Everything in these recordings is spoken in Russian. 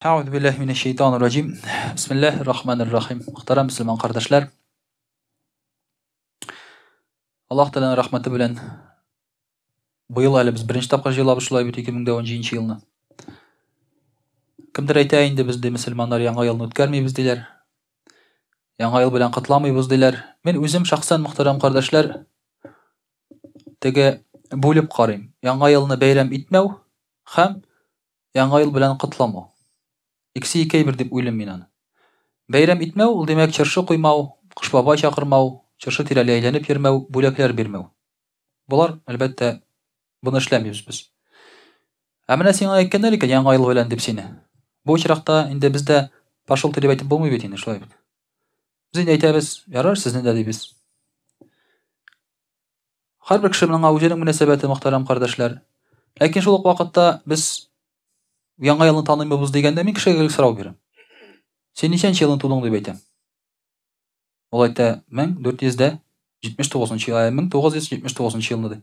Euzu billahi mineşşeytanirracim. Bismillahirrahmanirrahim. Muhterem Müslüman kardeşler, Allah Teala'nın rahmeti bilen bu yıl әле biz birinci tapkır jıylap şulay bit 2017 yılını. Kimdir aytayın bizde Müslümanlar yangi yılını ötkärmeýiz diler. Yangi yıl bilen gutlamayýyz diler. Men özüm şahsan muhterem kardeşler tege bölüp garaýym. Yangi yılını beýram itmew hem yangi yıl bilen gutlamaw. İkisi iki bir dip öýlenmeýin men any. Beýram itmew ul demek çyrşy guýmaw, Kış baba çakyrmaw, çyrşy tireli eýlenip ýermew, bölekler bermew. Bular elbetde bunu işlemeýiz biz. Ämine sen aýtganda eken yangi ýyl bilen dip seni. Bu çyrakda indi bizde başul tirip aýtyp bolmaýar betini şulay. Biz aýtabyz, ýarar siz näde diýbiz. Har bir kişi bilen awjanyň münasebeti muhterem kardeşler. Lekin şol wagtda biz yangi ýylyny tanymaýbız degende men kişiге gelip saraw berem. Sen neçençi ýylyň tuduň diýip aýtam. Ol aýtdy 1479-njy ýyl, 1979-njy ýylyny.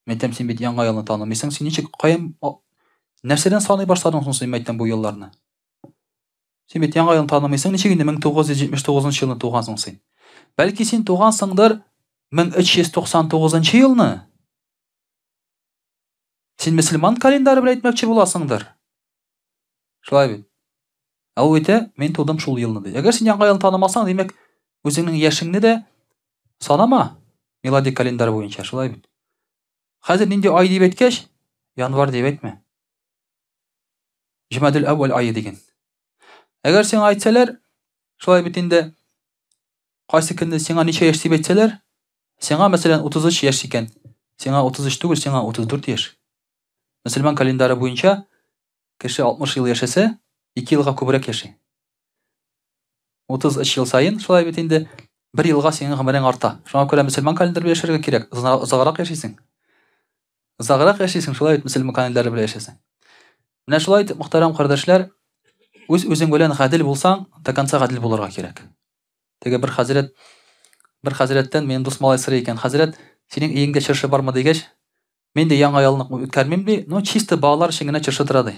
Men aýtam sen bit yangi ýylyny tanymaýsaň, sen neçe gaýam närseden sanaý başladyň soň sen aýtdym bu ýyllaryny. Sen bit yangi ýylyny tanymaýsaň, neçe günde 1979-njy ýylyny tugansyň sen. Belki sen tugansyňdyr 1399-njy ýylyny. Sen Müslüman kalendary bilen aýtmakçy bolasyňdyr. Şolay bit. Al öte men tudum şol ýylyny diýdi. Eger sen yangi ýylyny tanamasaň, demek özüňiň ýaşyňy da sanama. Miladi kalendary boýunça şolay bit. Hazır nindi aý diýip etkeş, ýanwar diýip etme. Jumadul awwal aýy degen. Eger sen aýtsalar, şolay bit indi gaýsy günde seňa neçe ýaş diýip etseler, seňa meselem 33 ýaş eken, seňa 33 tugul, seňa 34 ýaş. Müslüman kalendary boýunça kişi 60 ýyl ýaşasa, 2 ýylga köpürek ýaşy. 33 ýyl saýyn şolay bit indi 1 ýylga seňiň gymryň arta. Şoňa görä Müslüman kalendaryny ýaşarga kerek. Uzagrak ýaşaýsyň. Uzagrak ýaşaýsyň şolay bit Müslüman kalendary bilen ýaşasaň. Menä şolay diýip muhterem kardeşler, özüň bilen gadil bolsaň, ta kança gadil bolarga kerek. Tege bir hazretden men dus malay syry eken. Hazret, seniň iýiňde çyrşy barmy degeç, men de yangi ýylyny ötkärmemdi. No çysty bağlar şeňine çyrşy turady.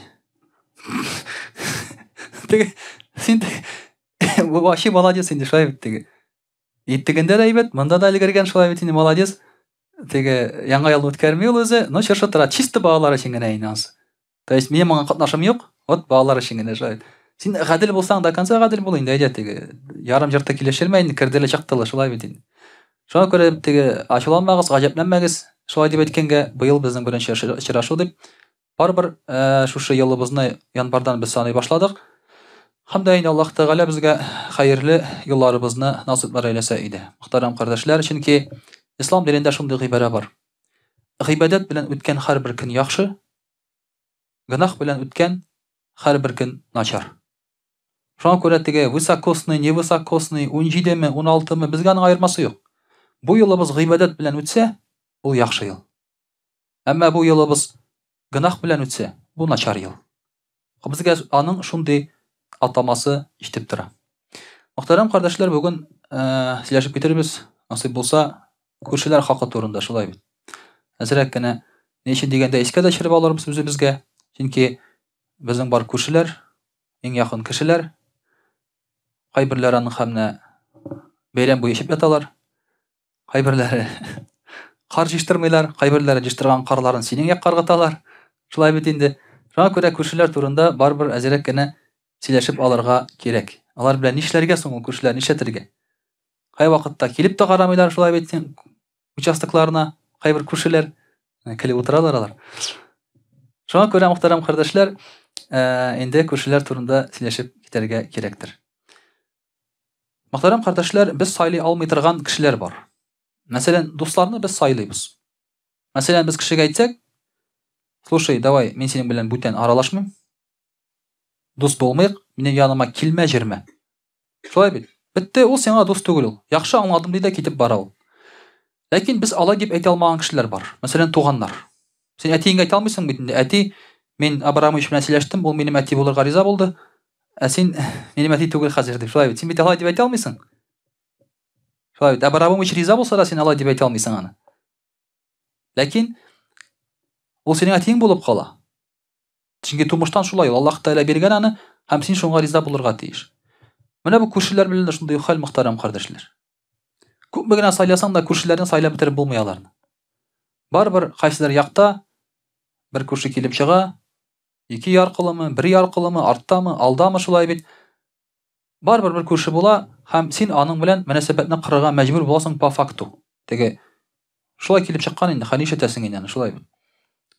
Tege sen bu waşy молодец indi şolay bit tege. Ýetdiginde de aýbat, munda da ilgirgen şolay bit indi молодец. Tege yangi ýylyny ötkärmeýär özü, no çyrşy turady, çysty bağlar şeňine aýnans. To есть men maňa gatnaşym ýok, ot bağlar şeňine şolay. Sen gadil bolsaň da kança gadil bol indi aýdýar tege. Yarım jarta kileşirmeýin, kirdele çakdylar şolay bit indi. Şoňa görä tege açylanmagyz, gajaplanmagyz. Şolay diýip etkenge bu ýyl bizniň birinçi içraşu diýip barbyr şuшы ýylybyzny ýanbardan biz sanaý başladyk. Hamda ýene Allah Teala bizge haýyrly ýyllarybyzny nasipler eýlese ide. Muhterem kardeşler, çünki İslam dilinde şunday gybara bar. Gybadat bilen ötken har bir gün ýaxşy, günah bilen ötken har bir gün načar. Şoňa görä tege wysokosny, невысокосny, 17-mi, 16-my bizge anyň aýyrmasy ýok. Bu ýylybız gybadat bilen ötse, bu ýaxşy ýyl. Ämma bu ýylybız günah bilen ötse, bu načar ýyl. Bizge anyň şunday atamasy iştip tura. Muhterem kardeşler, bugün sileşip getirbis. Nasip bolsa körşiler haky turunda şolay bit. Häzirek gene neçe degende eske de şirip alarmyz bizge. Çünki bizning bar körşiler, eň ýakyn kişiler, gaýbirleri anyň hamna beýram boýy ýaşap ýatalar. Gaýbirleri kar jyştyrmaýlar, gaýbirleri jyştyrgan karlaryny seniň ýak gargatalar. Şolay bit indi. Şoňa görä körşiler turunda barbyr äzerek gene sileşip alarga kerek. Alar bilen işlerge soň körşiler işletirge. Gaý wagtda kelip de garamaýlar şolay bit участоklaryna gaýbir körşiler kelip oturalar alar. Şoňa görä muhterem kardeşler, indi körşiler turunda sileşip giterge kerekdir. Muhterem kardeşler, biz saýly almaý turgan kişiler bar. Meselen dostlaryny biz saýlybyz. Meselen biz kişige aýtsak, "Слушай, давай, men senin bilen büten aralaşmym. Dost bolmaýyk, meniň ýanyma kilme jirme." Şolay bit. Bitti, ol seňa dost tugul ol. Ýakşy anladym diýdi ketip bara ol. Lekin biz ala gip aýta almagan kişiler bar. Meselen tuganlar. Sen ätiňe aýta almaýsyň bitinde. Äti, men Abramoviç bilen sileşdim, ol menim äti bolarga riza boldy. Sen menim äti tugul hazır diýip. Şolay bit. Sen bit ala diýip aýta almaýsyň. Şolay bit. Abramoviç riza bolsa da sen ala diýip aýta almaýsyň any. Lekin ol seniň ätiň bolup gala. Чөнки тумыштан шулай Аллаһ Тәгалә биргән аны, һәм син шуңа риза булырга тиеш. Менә бу күршеләр белән дә шундый хәл, мөхтәрәм кардәшләр. Күпме генә сайласаң да күршеләрне сайлап бетереп булмый аларны. Барбер кайсылар якта бер күрше килеп чыга, 2 яркылымы, 1 яркылымы, арттамы, алдамы шулай бит. Барбер бер күрше була, һәм син аның белән мөнәсәбәтне кырырга мәҗбүр буласың по факту. Теге шулай килеп чыккан инде, хәл ишетәсең инде шулай бит.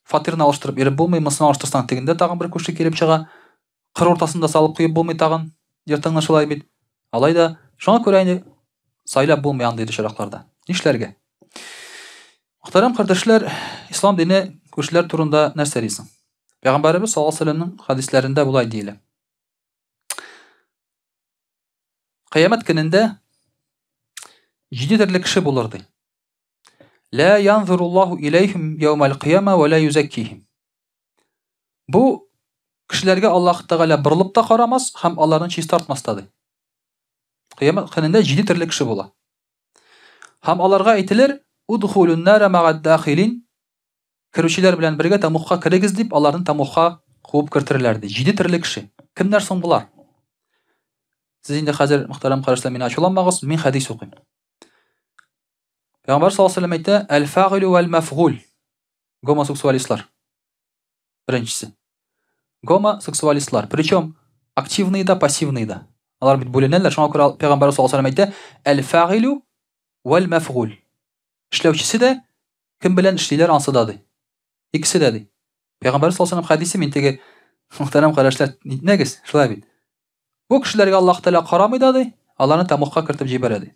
Фатирны алыштырып иреп булмый, мысын алыштырсаң тегендә тагын бер күрше килеп чыга. Кыр ортасында салып куеп булмый тагын, йортыңны шулай бит. Алай да шуңа күрә инде сайлап булмый андый очракларда. Нишләргә? Мөхтәрәм кардәшләр, ислам дине күршеләр турында нәрсә дисең? Пәйгамбәрбез саллаллаһу алейһи ва сәлләмнең хадисләрендә булай диелә. Кыямәт көнендә 7 төрле кеше булыр ди. Ла янзуруллаху илейһим яумал кияма ва ла юзаккихим. Бу кешеләргә Аллаһ Тәгалә борылып та карамас һәм аларны чист тартмас та ди. Кыямәт көнендә 7 төрле кеше була. Һәм аларга әйтелер: "Удхулун нара мa'ad дахилин." Кирүчеләр белән бергә тамухка кирегез дип, аларны тамухка куып кертерләр ди. 7 төрле кеше. Кемнәр соң булар? Сез инде хәзер, мөхтәрәм кардәшләр, мине ачуламагыз, мин хәдис укыйм. Пәйгамбәр саллаллаһу алейһи ва сәлләм әйтә: "Әл-фагилу вәл-мафгул." Гомосексуалистлар. Беренчесе. Гомосексуалистлар. Причем активные да, пассивные да. Алар бит бүленәләр. Шуңа күрә Пәйгамбәр саллаллаһу алейһи ва сәлләм әйтә: "Әл-фагилу вәл-мафгул." Эшләүчесе дә, кем белән эшлиләр ансы да ди. Икесе дә ди. Пәйгамбәр саллаллаһу алейһи ва сәлләм хәдисе, мин теге мөхтәрәм кардәшләр, нитмәгез, шулай бит. Бу кешеләргә Аллаһ Тәгалә карамый да ди, аларны тамухка кертеп җибәрә ди.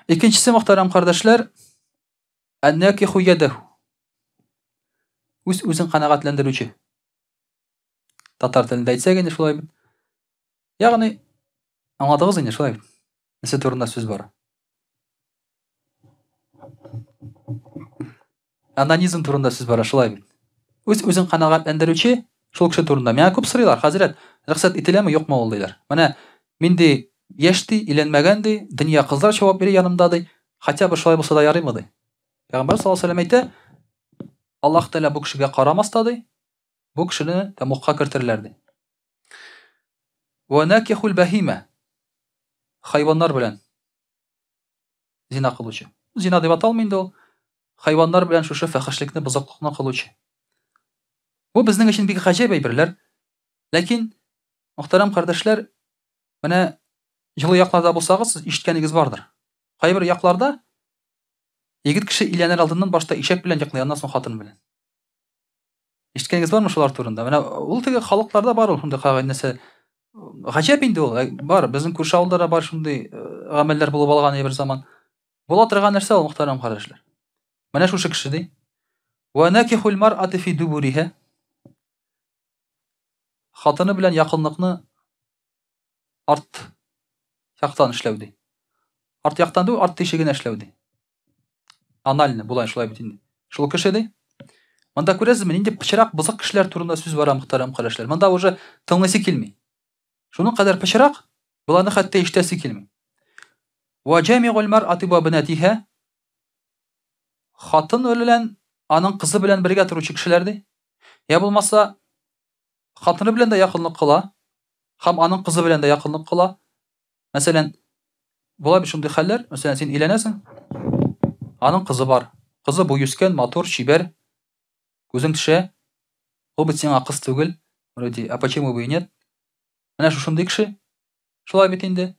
Икенчесе, мөхтәрәм кардәшләр, ан-накиху ядаху. Үзен канәгатьләндерүче. Татар телендә әйтсәк инде шулай бит. Ягъни аңладыгыз инде шулай бит. Нәрсә турында сүз бара? Анонизм турында сүз бара шулай бит. Үзен канәгатьләндерүче шул кеше турында. Миңа күп сорыйлар, хәзрәт, рөхсәт ителәме, юкмы ул диләр. Менә мин ди яшь ди, өйләнмәгән ди, дөнья кызлар җавап бирә янымда ди. Хотя бы шулай булса да ярыймы ди. Пәйгамбәр саллаллаһу алейһи ва сәлләм әйтә: "Аллаһ Тәгалә бу кешегә карамас та ди, бу кешене тамухка кертерләр ди." Ва накихул бахима. Хайваннар белән зина кылучы. Зина дип аталмый инде ул. Хайваннар белән шушы фәхишлекне, бозыклыкны кылучы. Бу безнең өчен бик гаҗәп әйберләр. Ләкин, мөхтәрәм кардәшләр, менә җылы якларда булсагыз, ишеткәнегез бардыр. Кайбер якларда егет кеше өйләнер алдыннан башта ишәк белән йоклый, аннан соң хатын белән. Ишеткәнегез бармы шулар турында? Менә ул теге халыкларда бар ул шундый кагыйдә нәрсә. Гаҗәп инде ул. Бар, безнең күрше авылда бар шундый гамәлләр булып алган бер заман. Була торган нәрсә ул, мөхтәрәм кардәшләр? Менә шушы кеше ди. Ва накихул мар'ати фи дубуриха. Хатыны белән якынлыкны арт яктан эшләү ди. Арт яктан ду, арт тишегенә эшләү ди. Анальны булай шулай бит инде. Шул кеше ди. Монда күрәсезме, инде пычрак, бызык кешеләр турында сүз бара, мөхтәрәм кардәшләр. Монда уже тыңлыйсы килми. Шуның кадәр пычрак, буларны хәтта ишетәсе килми. Ва җами'ул мар'ати ва банатиха. Хатын белән, аның кызы белән бергә торучы кешеләр ди. Я булмаса, хатыны белән дә якынлык кыла, һәм аның кызы белән дә якынлык кыла. Мәсәлән, була бит шундый хәлләр, мәсәлән, син өйләнәсең, аның кызы бар. Кызы бу юскән, матур, чибәр, күзең төшә. Ул бит сиңа кыз түгел. Вроде, а почему бы и нет? Менә шушындый кеше, шулай бит инде.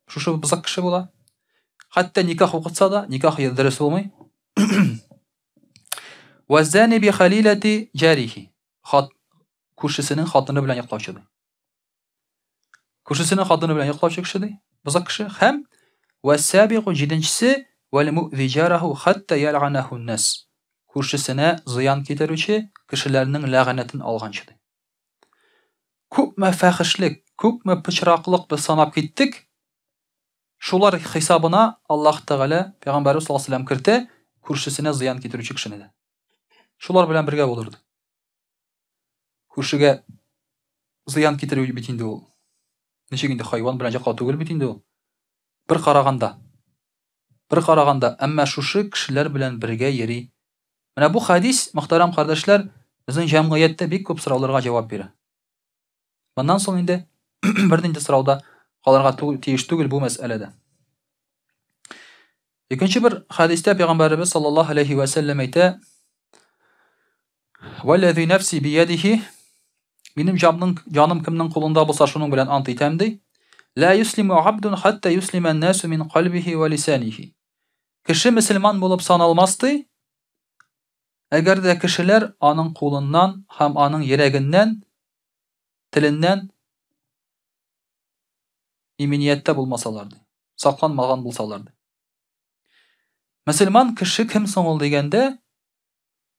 Шушы бызык кеше була. Хәтта никах укытса да, никах дөрес булмый. Ва зани би халилати жарихи. Күршесенең хатыны белән йоклаучы ди. Күршесенең хатыны белән йоклаучы кеше ди. Бызык кеше. Һәм ва сабиqu җиденчесе вал му'зиjarhu хатта ял'anahu an-nas. Күршесенә зыян китерүче, кешеләрнең ләгънәтен алганчы ди. Күпме фәхишлек, күпме пычраклык без санап киттек. Шулар хисабына Аллаһ Тәгалә Пәйгамбәр саллаллаһу алейһи ва сәлләм кертә, күршесенә зыян китерүче кешене дә. Шулар белән бергә булыр ди. Күршегә зыян китерү бит инде ул. Ничек инде хайван белән җаклау түгел бит инде ул. Бер караганда, әмма шушы кешеләр белән бергә йөри. Менә бу хадис, мөхтәрәм кардәшләр, Безнең җәмгыятьтә бик күп сорауларга җавап бирә. Моннан соң инде бернинди сорауда калырга тиеш түгел бу мәсьәләдә. Икенче бер хадистә Пәйгамбәрбез саллаллаһу алейхи ва сәллям әйтә: "Валлази нәфси биядихи", минем җаным кемнең кулында булса шуның белән ант итәм ди. "Ла юслиму абдун хатта юслима ан-насу мин кальбихи ва лисанихи". Кеше мөселман булып саналмас ди, әгәр дә кешеләр аның кулыннан һәм аның йөрәгеннән, теленнән иминияттә булмасалар ди, сакланмаган булсалар ди. Мөселман кеше кем соң ул дигәндә,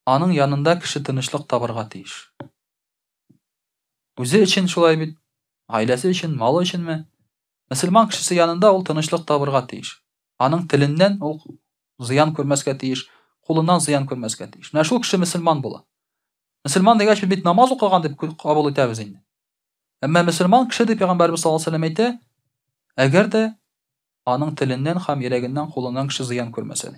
аның янында кеше тынычлык табырга тиеш. Үзе өчен шулай бит, гаиләсе өчен, малы өченме? Мөселман кешесе янында ул тынычлык табырга тиеш. Аның теленнән ул зыян күрмәскә тиеш, кулыннан зыян күрмәскә тиеш. Менә шул кеше мөселман була. Мөселман дигәч бит намаз укыган дип кабул итәбез инде. Әмма мөселман кеше дип Пәйгамбәрбез саллаллаһу алейһи ва сәллям әйтә, әгәр дә аның теленнән һәм йөрәгеннән, кулыннан кеше зыян күрмәсә.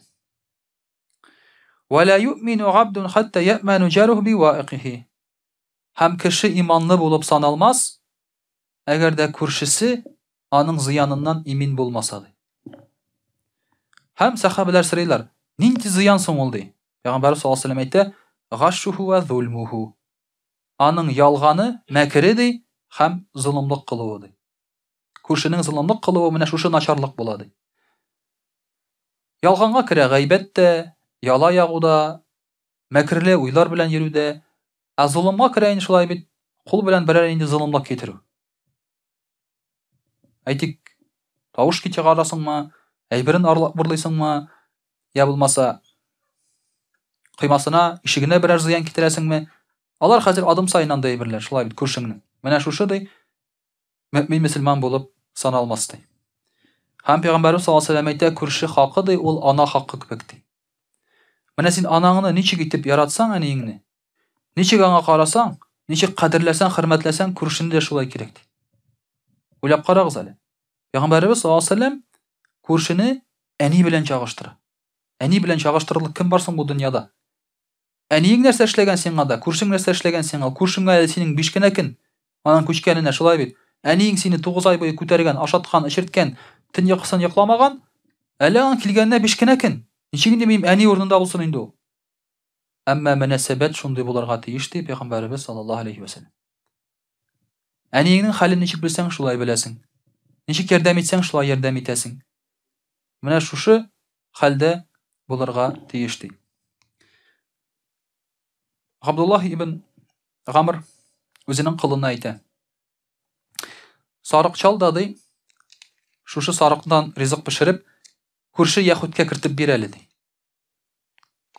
"Ва ла ю'мину 'абдун хатта я'ману jaruhu biwa'iqihi". Һәм кеше иманлы булып саналмас, әгәр дә күршесе аның зыяныннан имин булмаса ди. Һәм сахабалар сорыйлар: "Нинди зыян соң ул ди?" Пәйгамбәр саллаллаһу алейһи ва сәллям әйтә: "Гашшуху ва зулмуху". Аның ялганы, мәкере ди һәм зулымлык кылуы ди. Күршенең зулымлык кылуы менә шушы начарлык була ди. Ялганга керә гайбәттә, яла ягуда, мәкерле уйлар белән йөрүдә, ә зулымга керә инде шулай бит, кул белән берәр инде зулымлык китерү. Әйтик, тавыш чыгарасыңмы, әйберен бурлыйсыңмы, я булмаса кыймасына, ишегенә берәр зыян китерәсеңме? Алар хәзер адым сайын андай әйберләр, шулай бит күршеңнең. Менә шушы ди, мөэмин мөселман булып саналмас ди. Һәм Пәйгамбәрбез саллаллаһу алейһи ва сәллям әйтә, күрше хакы ди, ул ана хакы кебек ди. Менә син анаңны ничек итеп яратсаң, әниеңне, ничек аңа карасаң, ничек кадерләсәң, хөрмәтләсәң, күршене дә шулай кирәк ди. Уйлап карагыз әле. Пәйгамбәрбез саллаллаһу алейһи ва сәллям күршене әни белән чагыштыра. Әни белән чагыштырырлык кем бар соң бу дөньяда? Әниең нәрсә эшләгән сиңа да, күршең нәрсә эшләгән сиңа, күршеңә синең 5 кенә көн, аның күчкәненә шулай бит. Әниең сине 9 ай буе күтәргән, ашаткан, эчерткән, төн йокысын йокламаган, әле аның килгәненә 5 кенә көн. Ничек инде минем әни урынында булсын инде ул? Әмма мөнәсәбәт шундый булырга тиеш ди Пәйгамбәрбез саллаллаһу алейһи ва сәллям. Әниеңнең хәлен ничек белсәң, шулай беләсең. Ничек ярдәм итсәң, шулай ярдәм итәсең. Менә шушы хәлдә булырга тиеш ди. Абдуллаһ ибн Гамр үзенең кылына әйтә: "Сарык чал да ди, шушы сарыктан ризык пешереп, күрше яһүдкә кертеп бир әле ди."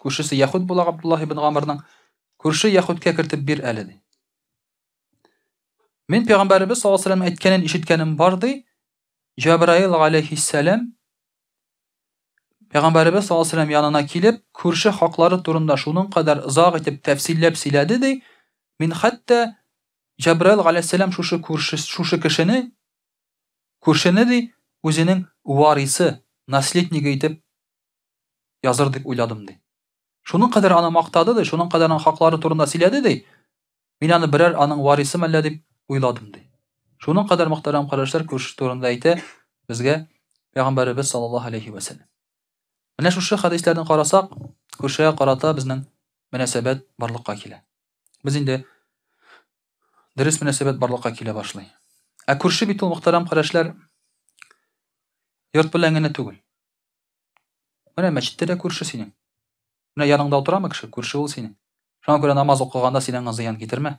Күршесе яһүд була Абдуллаһ ибн Гамрның, күрше яһүдкә кертеп бир әле ди. Мин Пәйгамбәрбез саллаллаһу алейһи ва сәллям әйткәнен ишеткәнем бар ди. Җабраил алейһиссәлам Пәйгамбәрбез саллаллаһу алейһи ва сәллям янына килеп, күрше хаклары турында шуның кадәр озак итеп тәфсилләп сөйләде ди. Мин хәтта Җабраил алейһиссәлам шушы күршене ди үзенең варисы, наследниге итеп языр дип уйладым ди. Шуның кадәр аны мактады ди, шуның кадәр аның хаклары турында сөйләде ди. Мин аны берәр аның варисы мәллә дип уйладым ди. Шуның кадәр мөхтәрәм карашлар күрше турында әйтә безгә Пәйгамбәрбез саллаллаһу алейһи ва сәллям. Менә шушы хадисләрне карасак, күршегә карата безнең мөнәсәбәт барлыкка килә. Без инде дөрес мөнәсәбәт барлыкка килә башлый. Ә күрше бит ул мөхтәрәм карашлар йорт белән генә түгел. Менә мәчеттә дә күрше синең. Менә яныңда утырамы кеше, күрше ул синең. Шуңа күрә намаз укыганда синең зыян китермә.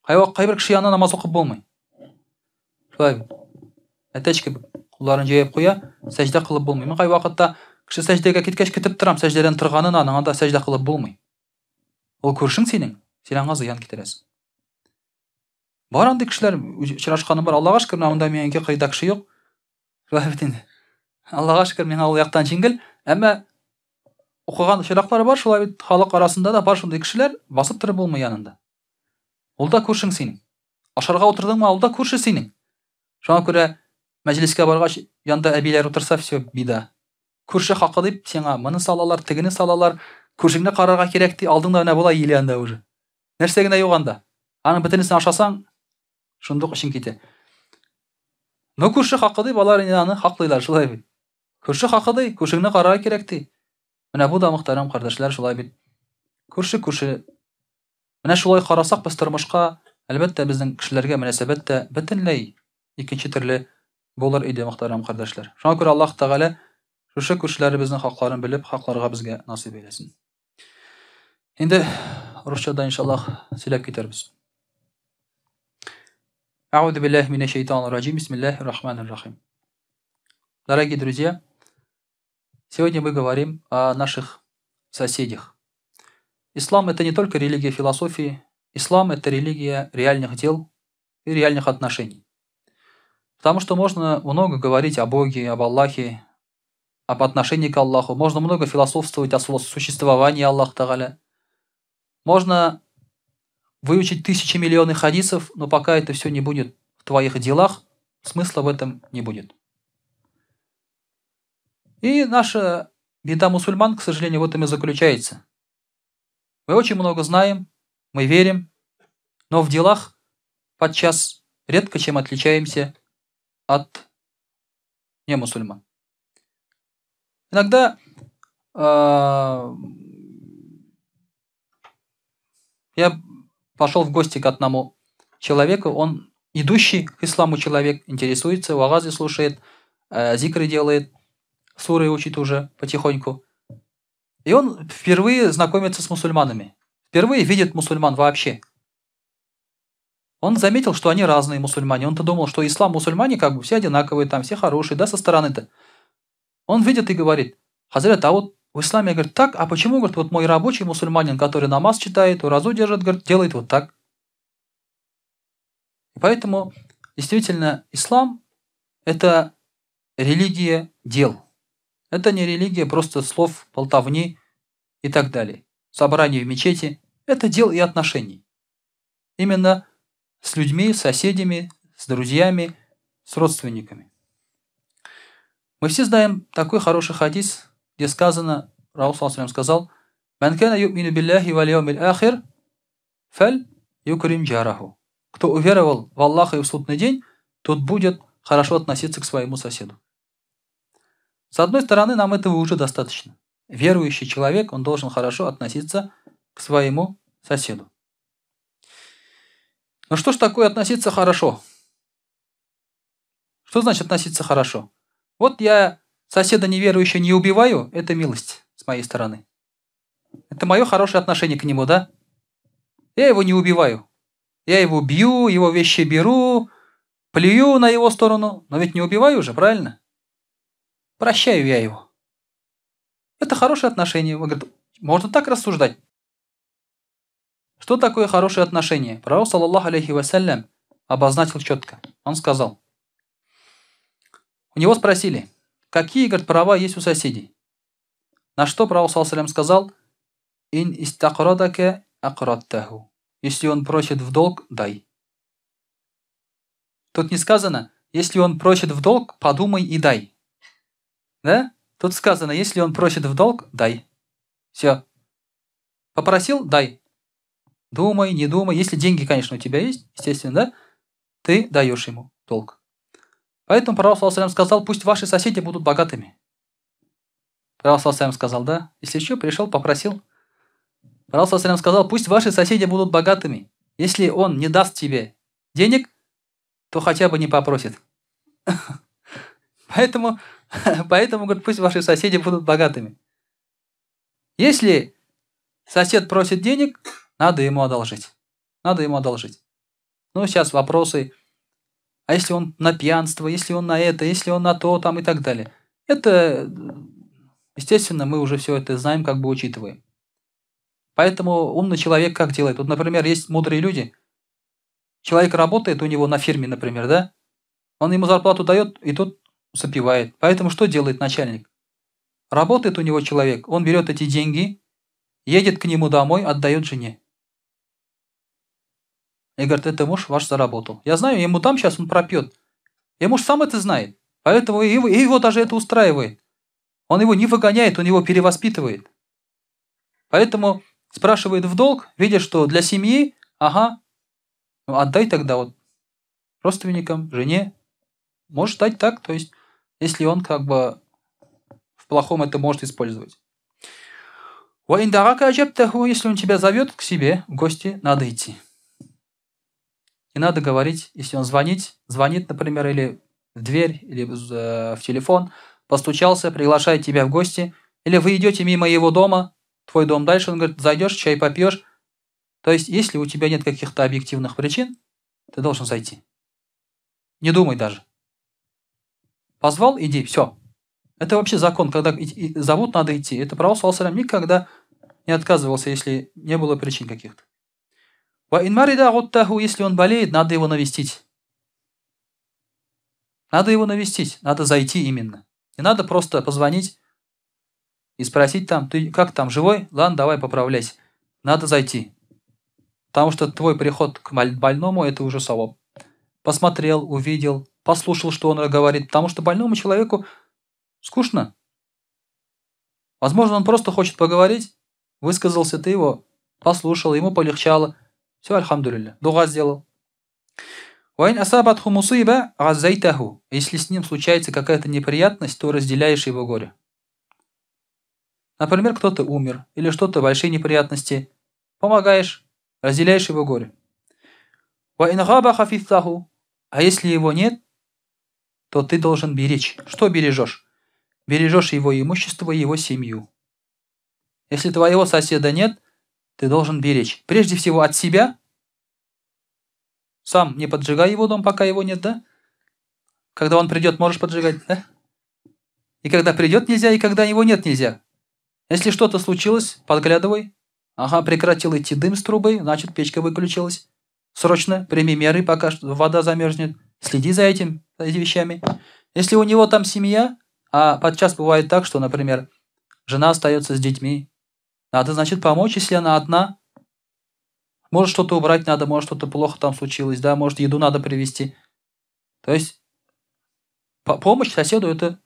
Кайбер кеше янында намаз укып булмый. Шулай. Әтәчке кулларын җәеп куя, сәҗдә кылып булмый. Мен кай вакытта кеше сәҗдәгә киткәч көтеп торам, сәҗдәдән торганын анда сәҗдә кылып булмый. Ул күршең синең, син аңа зыян китерәсең. Бар андый кешеләр очрашканым бар. Аллага шөкер, монда минеке кайда кеше юк. Шулай бит инде. Аллага шөкер, миңа ул яктан җиңел, әмма укыган очраклар бар, шулай бит халык арасында да бар шундый кешеләр, басып торып булмый янында. Ул да күршең синең. Ашарга утырдыңмы, ул да күрше синең. Шуңа күрә мәҗлескә баргач, янда әбиләр утырса, все, бида. Күрше хакы дип сиңа моны салалар, тегене салалар, Күршеңне карарга кирәк ди, алдыңда менә була ил янда уже. Нәрсә генә юк анда. Аның бөтенесен ашасаң, шундук эшең китә. Но күрше хакы ди, балалар инде аны хаклыйлар, шулай бит. Күрше хакы ди, күршеңне карарга кирәк ди. Менә бу да мөхтәрәм кардәшләр, шулай бит. Күрше. Менә шулай карасак без тормышка, әлбәттә безнең кешеләргә мөнәсәбәт тә бөтенләй икенче төрле булыр иде, мөхтәрәм кардәшләр. Шуңа күрә Аллаһ Тәгалә шушы күршеләребезнең хакларын белеп, хакларга безгә насыйп әйләсен. Инде русчада иншаллаһ сөйләп китербез. А'удhu billahi minash shaitanir rajim. Бисмиллахир рахманир рахим. Дорогие друзья, сегодня мы говорим о наших соседях. Ислам — это не только религия философии, ислам — это религия реальных дел и реальных отношений. Потому что можно много говорить о Боге, об Аллахе, об отношении к Аллаху, можно много философствовать о существовании Аллаха Тааля. Можно выучить тысячи миллионов хадисов, но пока это все не будет в твоих делах, смысла в этом не будет. И наша беда мусульман, к сожалению, в этом и заключается. Мы очень много знаем, мы верим, но в делах подчас редко чем отличаемся от немусульман. Иногда я пошел в гости к одному человеку, он идущий к исламу человек, интересуется, вагазы слушает, зикры делает, суры учит уже потихоньку. И он впервые знакомится с мусульманами, впервые видит мусульман вообще. Он заметил, что они разные мусульмане. Он-то думал, что ислам, мусульмане как бы все одинаковые, там все хорошие, да, со стороны-то. Он видит и говорит: Хазрат, а вот в исламе, говорит, так, а почему, говорит, вот мой рабочий мусульманин, который намаз читает, уразу держит, говорит, делает вот так? И поэтому, действительно, ислам — это религия дел. Это не религия просто слов, болтовни и так далее. Собрание в мечети — это дел и отношений. Именно с людьми, с соседями, с друзьями, с родственниками. Мы все знаем такой хороший хадис, где сказано, Раул сказал: «Ман кана ю'мину биллахи вал яумил ахир, фаль юкрим джараху». Кто уверовал в Аллаха и в судный день, тот будет хорошо относиться к своему соседу. С одной стороны, нам этого уже достаточно. Верующий человек, он должен хорошо относиться к своему соседу. Но что ж такое относиться хорошо? Что значит относиться хорошо? Вот я соседа неверующего не убиваю, это милость с моей стороны. Это мое хорошее отношение к нему, да? Я его не убиваю. Я его бью, его вещи беру, плюю на его сторону, но ведь не убиваю уже, правильно? Прощаю я его. Это хорошее отношение. Вы говорите, можно так рассуждать. Что такое хорошее отношение? Пророк, саллаллаху алейхи вассалям, обозначил четко. Он сказал, у него спросили, какие, говорит, права есть у соседей. На что пророк, саллаллаху алейхи вассалям, сказал: «Ин истакрадака акрадтаху». Если он просит в долг, дай. Тут не сказано, если он просит в долг, подумай и дай. Да? Тут сказано, если он просит в долг, дай. Все. Попросил, дай. Думай, не думай. Если деньги, конечно, у тебя есть, естественно, да? Ты даешь ему долг. Поэтому пророк, саллаллаху алейхи вассалям, сказал, пусть ваши соседи будут богатыми. Пророк, саллаллаху алейхи вассалям, сказал, да? Если что, пришел, попросил. Пророк, саллаллаху алейхи вассалям, сказал, пусть ваши соседи будут богатыми. Если он не даст тебе денег, то хотя бы не попросит. Поэтому, говорит, пусть ваши соседи будут богатыми. Если сосед просит денег, надо ему одолжить. Надо ему одолжить. Ну, сейчас вопросы. А если он на пьянство, если он на это, если он на то, там и так далее. Это, естественно, мы уже все это знаем, как бы учитываем. Поэтому умный человек как делает? Вот, например, есть мудрые люди. Человек работает у него на фирме, например, да? Он ему зарплату дает, и тот запивает. Поэтому что делает начальник? Работает у него человек, он берет эти деньги, едет к нему домой, отдает жене. И говорит, это муж ваш заработал. Я знаю, ему там сейчас он пропьет. И муж сам это знает. Поэтому его даже это устраивает. Он его не выгоняет, он его перевоспитывает. Поэтому спрашивает в долг, видя, что для семьи, ага, ну отдай тогда вот родственникам, жене. Можешь дать так, то есть, если он как бы в плохом это может использовать. Если он тебя зовет к себе в гости, надо идти. Не надо говорить, если он звонит, например, или в дверь, или в телефон, постучался, приглашает тебя в гости, или вы идете мимо его дома, твой дом дальше, он говорит, зайдешь, чай попьешь. То есть, если у тебя нет каких-то объективных причин, ты должен зайти. Не думай даже. Позвал, иди, все. Это вообще закон, когда зовут, надо идти. Это пророк саллаллаху никогда не отказывался, если не было причин каких-то. Если он болеет, надо его навестить. Надо его навестить, надо зайти именно. Не надо просто позвонить и спросить там, ты как там, живой? Ладно, давай поправляйся. Надо зайти. Потому что твой приход к больному – это уже саваб. Посмотрел, увидел, послушал, что он говорит. Потому что больному человеку скучно. Возможно, он просто хочет поговорить, высказался, ты его послушал, ему полегчало. Все, альхамдулилля, дуга сделал. Если с ним случается какая-то неприятность, то разделяешь его горе. Например, кто-то умер, или что-то, большие неприятности. Помогаешь, разделяешь его горе. А если его нет, то ты должен беречь. Что бережешь? Бережешь его имущество, его семью. Если твоего соседа нет, ты должен беречь. Прежде всего от себя. Сам не поджигай его дом, пока его нет, да? Когда он придет, можешь поджигать, да? И когда придет, нельзя, и когда его нет, нельзя. Если что-то случилось, подглядывай. Ага, прекратил идти дым с трубы, значит, печка выключилась. Срочно прими меры, пока вода замерзнет. Следи за этими вещами. Если у него там семья, а подчас бывает так, что, например, жена остается с детьми, надо, значит, помочь, если она одна. Может, что-то убрать надо, может, что-то плохо там случилось, да, может, еду надо привезти. То есть, помощь соседу – это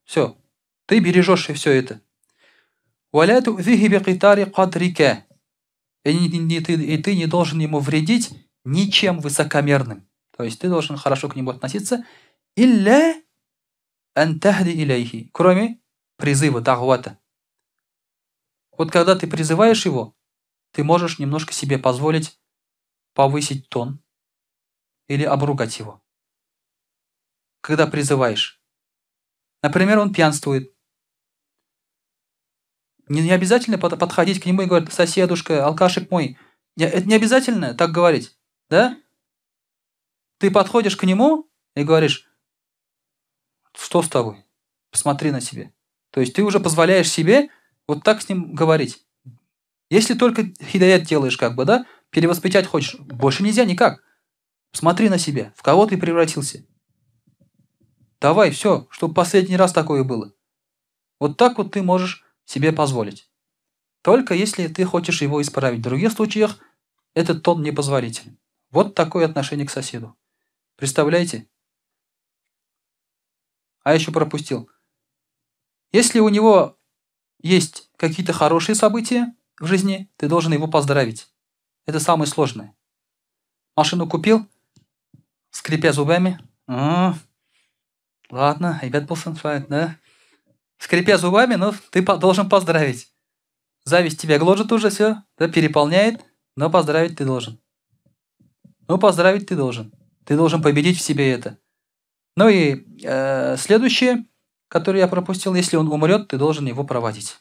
все. Ты бережешь и все это. И ты не должен ему вредить ничем высокомерным. То есть, ты должен хорошо к нему относиться. Кроме призыва, дагвата. Вот когда ты призываешь его, ты можешь немножко себе позволить повысить тон или обругать его. Когда призываешь. Например, он пьянствует. Не обязательно подходить к нему и говорить, соседушка, алкашик мой. Это не обязательно так говорить. Да? Ты подходишь к нему и говоришь, что с тобой? Посмотри на себя. То есть ты уже позволяешь себе вот так с ним говорить. Если только хидаят делаешь, как бы, да, перевоспитать хочешь, больше нельзя никак. Смотри на себя, в кого ты превратился. Давай, все, чтобы последний раз такое было. Вот так вот ты можешь себе позволить. Только если ты хочешь его исправить. В других случаях этот тон непозволителен. Вот такое отношение к соседу. Представляете? А еще пропустил. Если у него есть какие-то хорошие события в жизни, ты должен его поздравить. Это самое сложное. Машину купил, скрипя зубами. Ладно, ребят, да? Скрипя зубами, но ты должен поздравить. Зависть тебя гложет уже, все, да, переполняет, но поздравить ты должен. Поздравить ты должен. Ты должен победить в себе это. Ну и следующее, которое я пропустил, если он умрет, ты должен его проводить.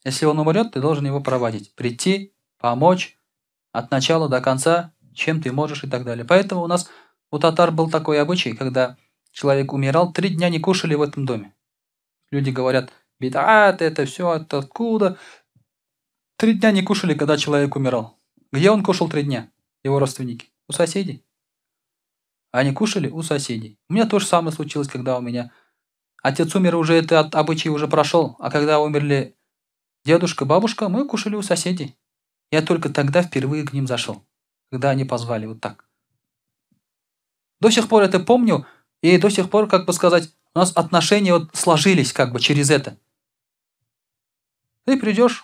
Если он умрет, ты должен его проводить. Прийти, помочь от начала до конца, чем ты можешь и так далее. Поэтому у нас у татар был такой обычай, когда человек умирал, 3 дня не кушали в этом доме. Люди говорят, бидат, это все, это откуда? 3 дня не кушали, когда человек умирал. Где он кушал 3 дня? Его родственники. У соседей. Они кушали у соседей. У меня то же самое случилось, когда у меня отец умер, уже этот обычай уже прошел. А когда умерли дедушка, бабушка, мы кушали у соседей. Я только тогда впервые к ним зашел. Когда они позвали вот так. До сих пор это помню. И до сих пор, как бы сказать, у нас отношения вот сложились как бы через это. Ты придешь,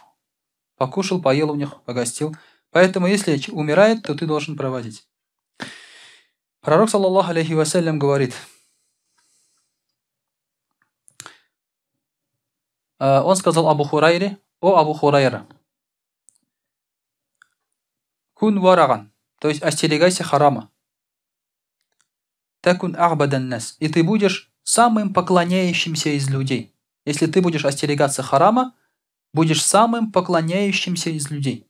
покушал, поел у них, погостил. Поэтому, если умирает, то ты должен проводить. Пророк, саллаллаху алейхи вассалям, говорит, он сказал Абу Хурайре: о Абу Хурайра, кун вараган, то есть остерегайся харама. Такун ахбадан нас, и ты будешь самым поклоняющимся из людей. Если ты будешь остерегаться харама, будешь самым поклоняющимся из людей.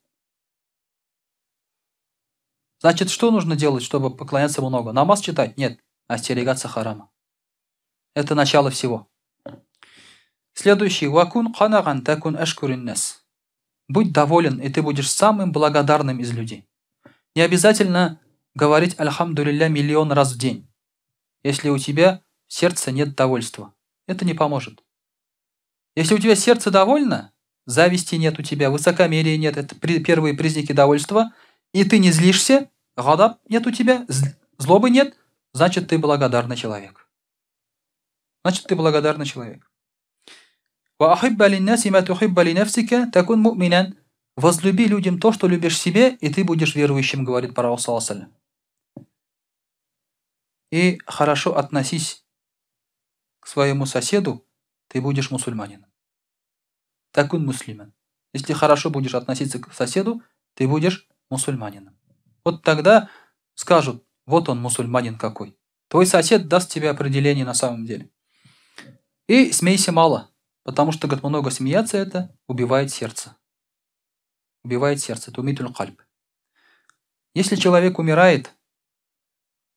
Значит, что нужно делать, чтобы поклоняться много? Намаз читать? Нет. Остерегаться харама. Это начало всего. Следующий. Вакун канаган такун ашкурин нас. Будь доволен, и ты будешь самым благодарным из людей. Не обязательно говорить «Альхамдулилля» миллион раз в день, если у тебя в сердце нет довольства. Это не поможет. Если у тебя сердце довольно, зависти нет у тебя, высокомерия нет, это первые признаки довольства, и ты не злишься, гадаб нет у тебя, злобы нет, значит, ты благодарный человек. Значит, ты благодарный человек. Возлюби людям то, что любишь себе, и ты будешь верующим, говорит пророк саллаллаху алейхи вассалям. И хорошо относись к своему соседу, ты будешь мусульманином. Такун муслиман. Если хорошо будешь относиться к соседу, ты будешь мусульманином. Вот тогда скажут: вот он, мусульманин какой. Твой сосед даст тебе определение на самом деле. И смейся мало, потому что, говорит, много смеяться это убивает сердце. Убивает сердце. Это умитуль кальб. Если человек умирает,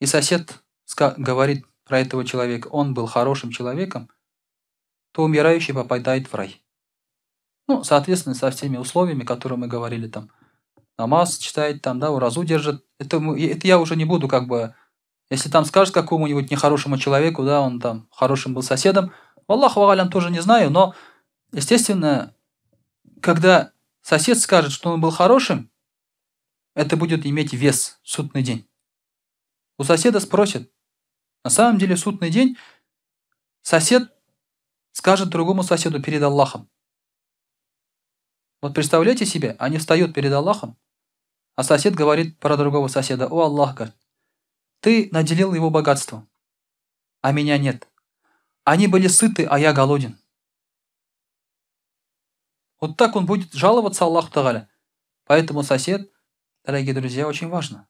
и сосед говорит про этого человека, он был хорошим человеком, то умирающий попадает в рай. Ну, соответственно, со всеми условиями, которые мы говорили, там, намаз читает, там, да, уразу держит. Это я уже не буду, как бы, если там скажешь какому-нибудь нехорошему человеку, да, он там хорошим был соседом, Аллаху алям тоже не знаю, но, естественно, когда сосед скажет, что он был хорошим, это будет иметь вес в судный день. У соседа спросят. На самом деле, в судный день сосед скажет другому соседу перед Аллахом. Вот представляете себе, они встают перед Аллахом, а сосед говорит про другого соседа: о Аллах, говорит, ты наделил его богатством, а меня нет. Они были сыты, а я голоден. Вот так он будет жаловаться Аллаху Тааля. Поэтому сосед, дорогие друзья, очень важно.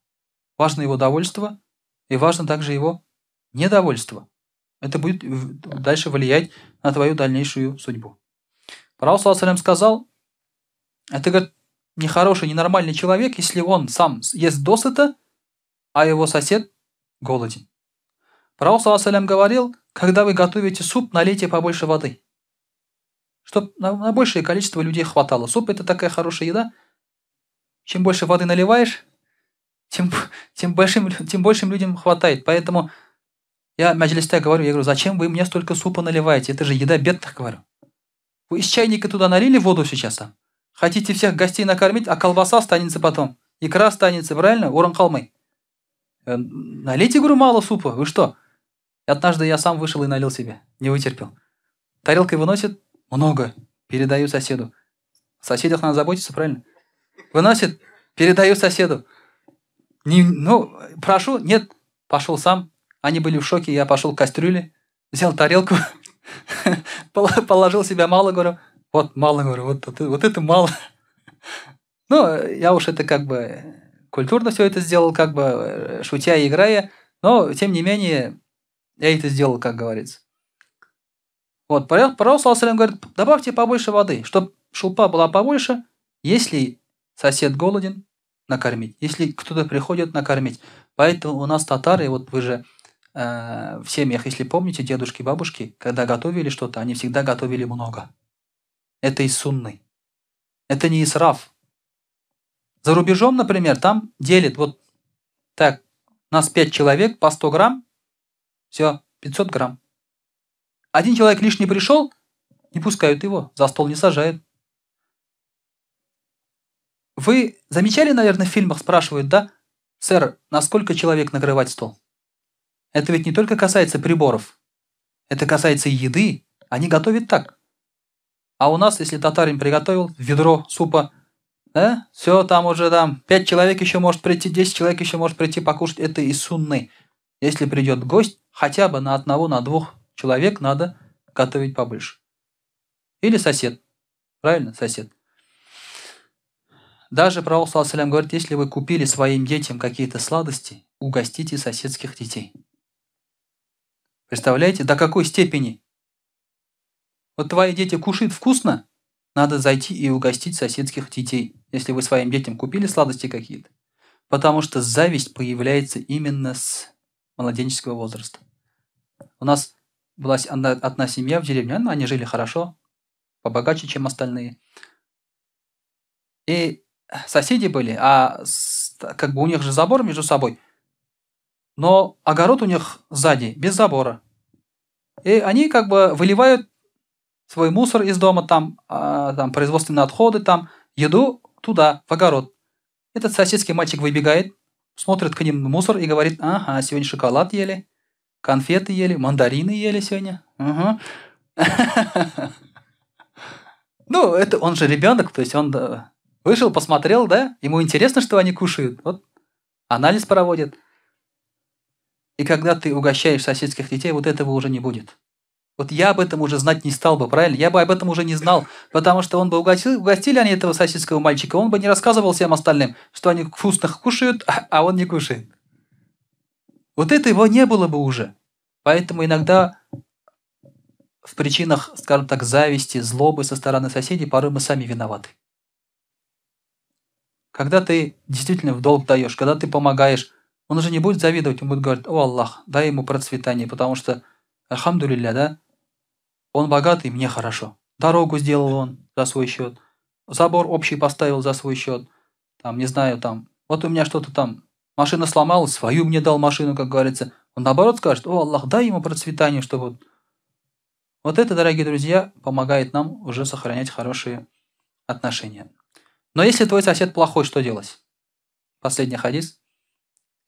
Важно его довольство, и важно также его недовольство. Это будет дальше влиять на твою дальнейшую судьбу. Пророк саллаллаху алейхи сказал: это, говорит, нехороший, ненормальный человек, если он сам ест досыта, а его сосед голоден. Пророк саллаллаху алейхи говорил: когда вы готовите суп, налейте побольше воды, чтобы на большее количество людей хватало. Суп – это такая хорошая еда. Чем больше воды наливаешь, тем большим людям хватает. Поэтому я маджлисте говорю, зачем вы мне столько супа наливаете? Это же еда бедных, говорю. Вы из чайника туда налили воду сейчас там. Хотите всех гостей накормить, а колбаса останется потом. Икра останется, правильно? Орын қалмай. Налейте, говорю, мало супа. Вы что? Однажды я сам вышел и налил себе. Не вытерпел. Тарелкой выносит, много. Передаю соседу. О соседях надо заботиться, правильно? Выносит, передаю соседу. Прошу, нет. Пошел сам. Они были в шоке. Я пошел к кастрюле, взял тарелку, положил себе мало, говорю. Вот мало, говорю, вот это мало. Ну, я уж это как бы культурно все это сделал, как бы шутя и играя, но, тем не менее, я это сделал, как говорится. Вот, пророк саллаллаху алейхи говорит: добавьте побольше воды, чтобы шелпа была побольше, если сосед голоден, накормить, если кто-то приходит, накормить. Поэтому у нас татары, вот вы же в семьях, если помните, дедушки, бабушки, когда готовили что-то, они всегда готовили много. Это из сунны. Это не исраф. За рубежом, например, там делят вот так: нас 5 человек по 100 грамм, все, 500 грамм. Один человек лишний пришел, не пускают его, за стол не сажают. Вы замечали, наверное, в фильмах спрашивают, да, сэр, на сколько человек накрывать стол? Это ведь не только касается приборов, это касается и еды. Они готовят так. А у нас, если татарин приготовил ведро супа, да, все, там уже там 5 человек еще может прийти, 10 человек еще может прийти покушать. Это из сунны. Если придет гость, хотя бы на одного, на двух человек надо готовить побольше. Или сосед. Правильно, сосед. Даже пророк саллаллаху алейхи ва саллям говорит, если вы купили своим детям какие-то сладости, угостите соседских детей. Представляете, до какой степени? Вот твои дети кушают вкусно, надо зайти и угостить соседских детей, если вы своим детям купили сладости какие-то. Потому что зависть появляется именно с младенческого возраста. У нас была одна семья в деревне, они жили хорошо, побогаче, чем остальные. И соседи были, как бы у них же забор между собой, но огород у них сзади, без забора. И они как бы выливают свой мусор из дома, там производственные отходы, там еду туда, в огород. Этот соседский мальчик выбегает, смотрит к ним мусор и говорит, ага, сегодня шоколад ели, конфеты ели, мандарины ели сегодня. Угу. Ну, это он же ребенок, то есть он вышел, посмотрел, да, ему интересно, что они кушают. Вот анализ проводит. И когда ты угощаешь соседских детей, вот этого уже не будет. Вот я об этом уже знать не стал бы, правильно? Я бы об этом уже не знал, потому что он бы угостили они этого соседского мальчика, он бы не рассказывал всем остальным, что они вкусно кушают, а он не кушает. Вот этого не было бы уже. Поэтому иногда в причинах, скажем так, зависти, злобы со стороны соседей порой мы сами виноваты. Когда ты действительно в долг даешь, когда ты помогаешь, он уже не будет завидовать, он будет говорить, о Аллах, дай ему процветание, потому что, альхамдулилля, да, он богатый, мне хорошо. Дорогу сделал он за свой счет. Забор общий поставил за свой счет. Там, не знаю, там, вот у меня что-то там, машина сломалась, свою мне дал машину, как говорится. Он наоборот скажет, о Аллах, дай ему процветание, чтобы... Вот это, дорогие друзья, помогает нам уже сохранять хорошие отношения. Но если твой сосед плохой, что делать? Последний хадис.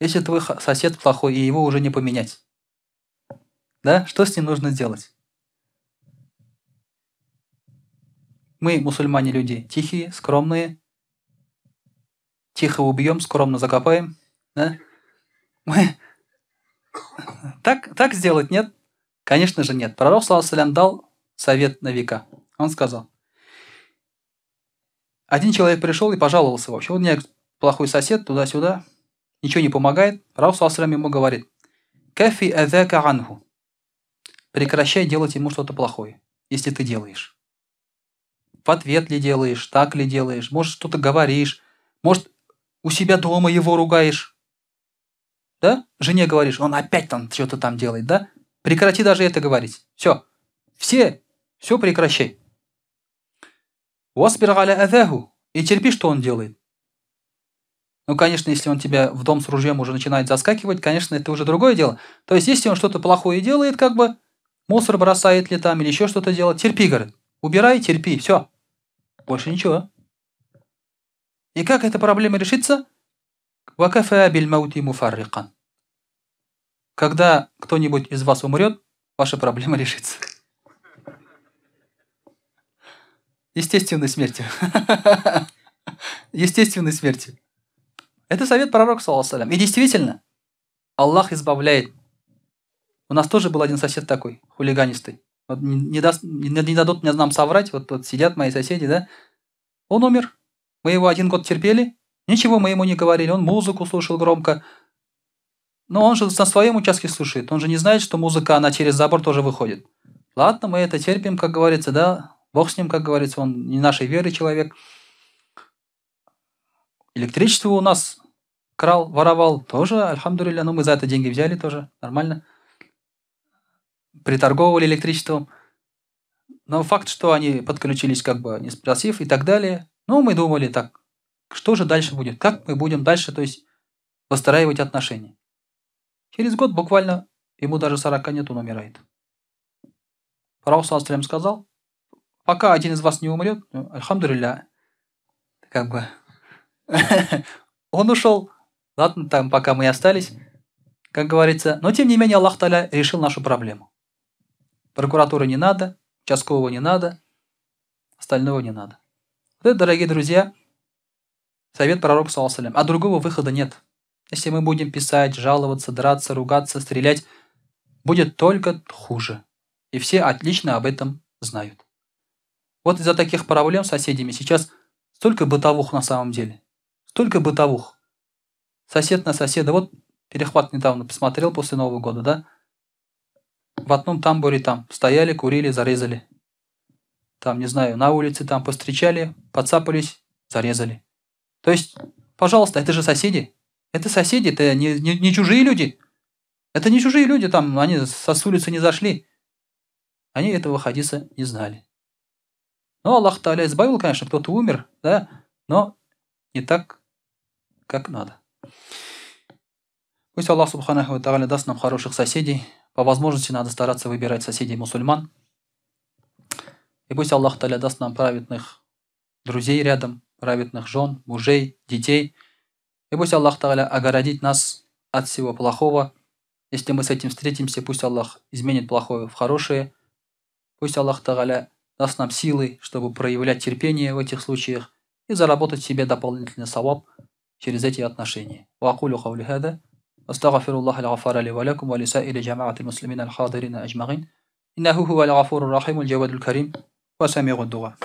Если твой сосед плохой, и его уже не поменять. Да? Что с ним нужно сделать? Мы, мусульмане, люди тихие, скромные. Тихо убьем, скромно закопаем. Да? Мы... Так сделать нет? Конечно же нет. Пророк, саллаллаху алейхи ва саллям, дал совет на века. Он сказал. Один человек пришел и пожаловался вообще. Вот у меня плохой сосед, туда-сюда. Ничего не помогает. Пророк, саллаллаху алейхи ва саллям, ему говорит. Кафи азака анху. Прекращай делать ему что-то плохое, если ты делаешь. В ответ ли делаешь, так ли делаешь, может, что-то говоришь, может, у себя дома его ругаешь. Да? Жене говоришь, он опять там что-то там делает, да? Прекрати даже это говорить. Все прекращай. Васбир аля азаху. И терпи, что он делает. Ну, конечно, если он тебя в дом с ружьем уже начинает заскакивать, конечно, это уже другое дело. То есть, если он что-то плохое делает, как бы, мусор бросает ли там, или еще что-то делает, терпи, говорит. Убирай, терпи, все. Больше ничего. И как эта проблема решится? Вакафа биль маути муфаррикан. Когда кто-нибудь из вас умрет, ваша проблема решится. Естественной смертью. Естественной смертью. Это совет пророка, саллаллаху алейхи ва саллям. И действительно, Аллах избавляет. У нас тоже был один сосед такой, хулиганистый. Вот не дадут мне нам соврать, вот сидят мои соседи, да? Он умер. Мы его 1 год терпели. Ничего мы ему не говорили. Он музыку слушал громко. Но он же на своем участке слушает. Он же не знает, что музыка, она через забор тоже выходит. Ладно, мы это терпим, как говорится, да? Бог с ним, как говорится, он не нашей веры человек. Электричество у нас крал, воровал. Тоже, альхамдулилля, но мы за это деньги взяли тоже. Нормально. Приторговывали электричеством. Но факт, что они подключились, как бы не спросив и так далее. Ну, мы думали так, что же дальше будет? Как мы будем дальше, то есть, выстраивать отношения? Через год буквально, ему даже 40 нет, он умирает. Пророк, саллаллаху алейхи ва саллям, сказал, пока один из вас не умрет, альхамдулилля, как бы, он ушел, ладно, там пока мы и остались, как говорится, но тем не менее Аллах Та'аля решил нашу проблему. Прокуратуры не надо, участкового не надо, остального не надо. Вот это, дорогие друзья, совет пророка, саллаллаху алейхи ва саллям. А другого выхода нет. Если мы будем писать, жаловаться, драться, ругаться, стрелять, будет только хуже. И все отлично об этом знают. Вот из-за таких проблем с соседями сейчас столько бытовух на самом деле. Столько бытовух. Сосед на соседа. Вот перехват недавно посмотрел после Нового года, да? В одном тамбуре там стояли, курили, зарезали. Там, не знаю, на улице там повстречали, подцапались, зарезали. То есть, пожалуйста, это же соседи. Это соседи, это не чужие люди. Это не чужие люди, там, они с улицы не зашли. Они этого хадиса не знали. Но Аллах Тааля избавил, конечно, кто-то умер, да, но не так, как надо. Пусть Аллах Субханаху ва Тааля даст нам хороших соседей. По возможности надо стараться выбирать соседей мусульман. И пусть Аллах Тааля даст нам праведных друзей рядом, праведных жен, мужей, детей. И пусть Аллах Тааля огородит нас от всего плохого. Если мы с этим встретимся, пусть Аллах изменит плохое в хорошее. Пусть Аллах Тааля даст нам силы, чтобы проявлять терпение в этих случаях и заработать себе дополнительный саваб через эти отношения. وأقول قولي هذا أستغفر الله الغفار لي ولكم ولسائر جماعة المسلمين الحاضرين أجمعين إنه هو الغفور الرحيم الجواد الكريم وسميع الدعاء.